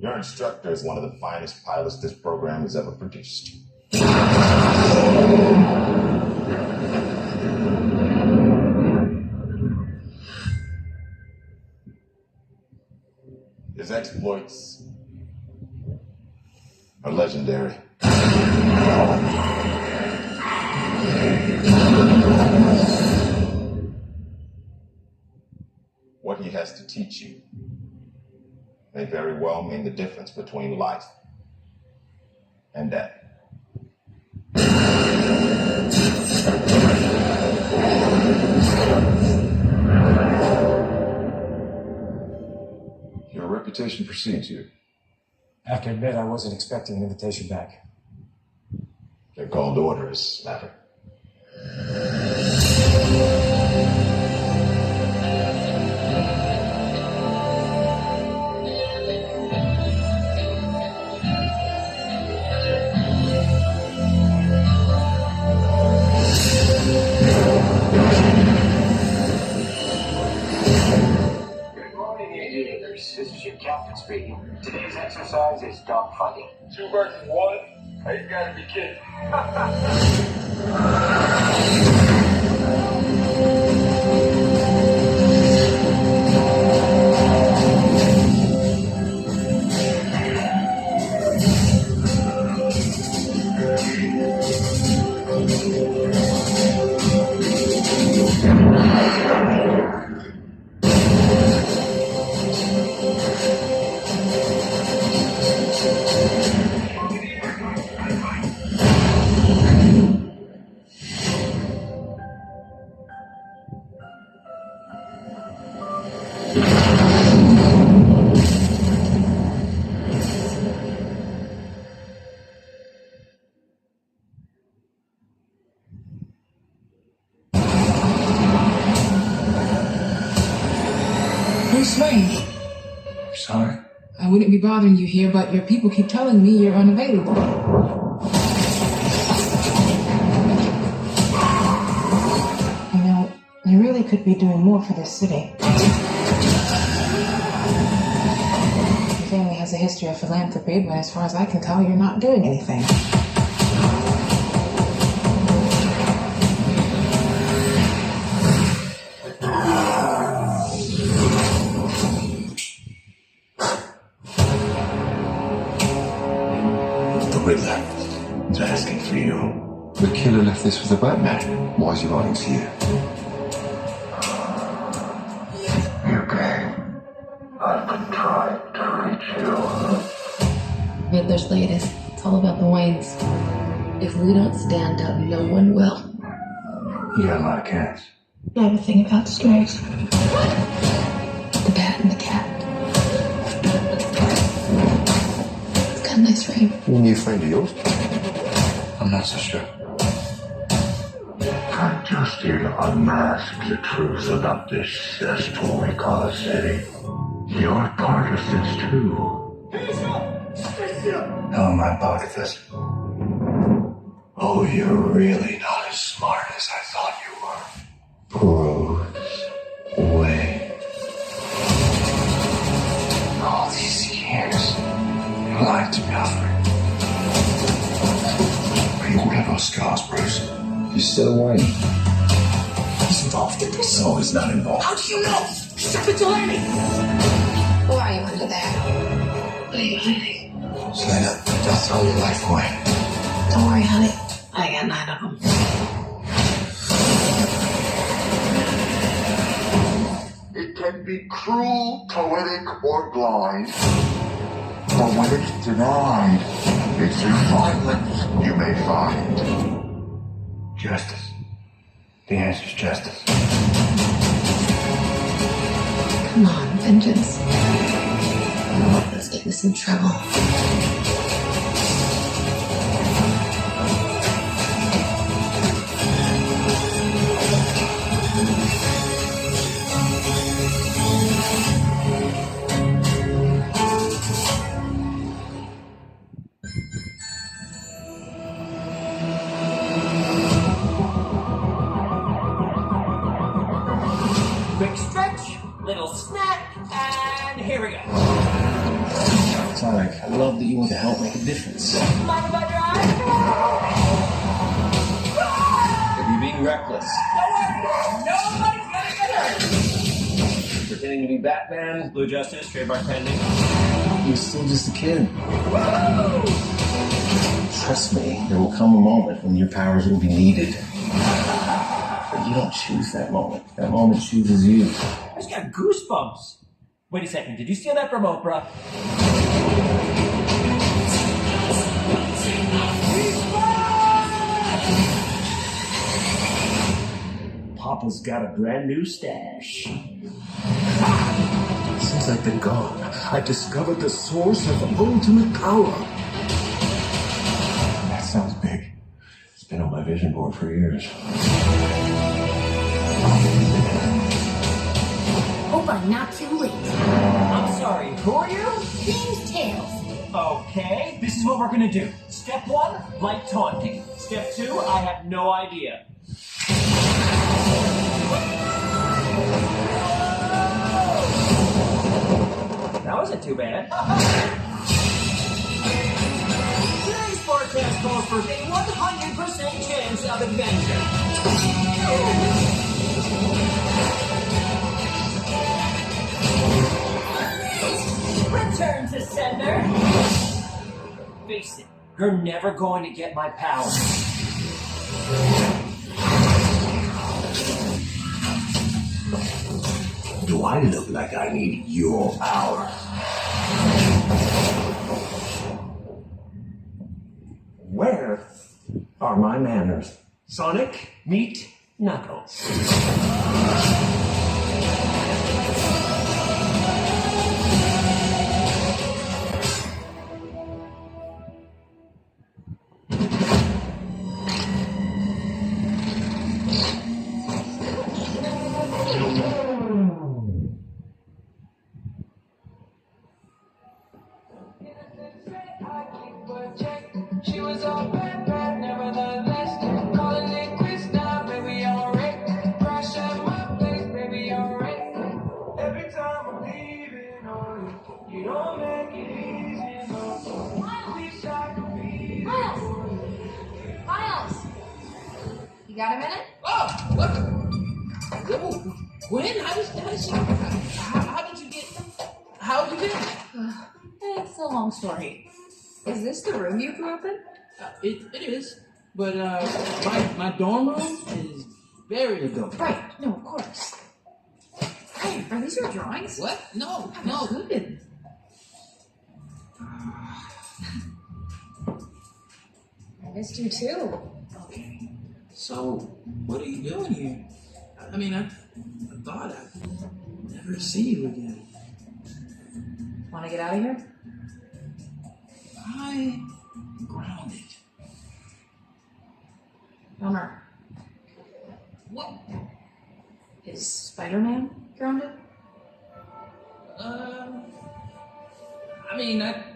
Your instructor is one of the finest pilots this program has ever produced. His exploits are legendary. What he has to teach you may very well mean the difference between life and death. Your reputation precedes you. I have to admit, I wasn't expecting an invitation back. They're called orders, Maverick. This is your captain speaking. Today's exercise is dogfighting. 2 versus 1? Hey, you gotta be kidding. Bruce Wayne. Sorry? I wouldn't be bothering you here, but your people keep telling me you're unavailable. You know, you really could be doing more for this city. Your family has a history of philanthropy, but as far as I can tell, you're not doing anything. Riddler is asking for you. The killer left this with the Batman. Why is he writing to you? You came. I've been trying to reach you. Riddler's latest. It's all about the Waynes. If we don't stand up, no one will. You got a lot of cats. I have a thing about strays. The bat and the cat. It's got a nice frame. New friend of yours? I'm not so sure. I'm just here to unmask the truth about this cesspool we call a city. You're part of this too. How am I part of this? Oh, you're really not as smart as I thought you were. Bruce Wayne. All these years, you lied to me, Alfred. We all have our scars, Bruce. You're still Wayne. He's involved in this. No, he's not involved. How do you know? Stop it, Delaney! Who are you under there? What are you hiding? Selena, just throw your life away. Don't worry, honey. I got 9 of them. It can be cruel, poetic, or blind. But when it's denied, it's in violence you may find. Justice. The answer's justice. Come on, vengeance. Let's get us in trouble. love that you want to help make a difference. Mind if I drive? If you're being reckless, Don't worry, nobody's gonna get hurt. pretending to be Batman, Blue Justice, trademark pending. you're still just a kid. Trust me, there will come a moment when your powers will be needed. But you don't choose that moment. That moment chooses you. I just got goosebumps. Wait a second, did you steal that from Oprah? Papa's got a brand new stash. Since I've been gone, I've discovered the source of ultimate power. That sounds big. It's been on my vision board for years. Hope I'm not too late. I'm sorry, who are you? Things tails. Okay, this is what we're gonna do. Step 1, light taunting. Step 2, I have no idea. That wasn't too bad. Today's forecast calls for a 100% chance of adventure. Return to sender. Face it, you're never going to get my power. Do I look like I need your power? Where are my manners? Sonic, meet Knuckles. She was all bad, bad, nevertheless. Calling it quits now, baby, alright. Crash at my place, baby, alright. Every time I'm leaving on you, you don't make it easy, no. Wish I could be Miles! Miles! You got a minute? Oh, what? When? How did you get? How did you get? It's a long story. Is this the room you grew up in? It is, but my dorm room is very adult. Right. No, of course. Hey, are these your drawings? What? No. Good. I missed you too. Okay. So, what are you doing here? I mean, I thought I'd never see you again. Want to get out of here? I'm grounded. Bummer. What? Is Spider-Man grounded? I mean, I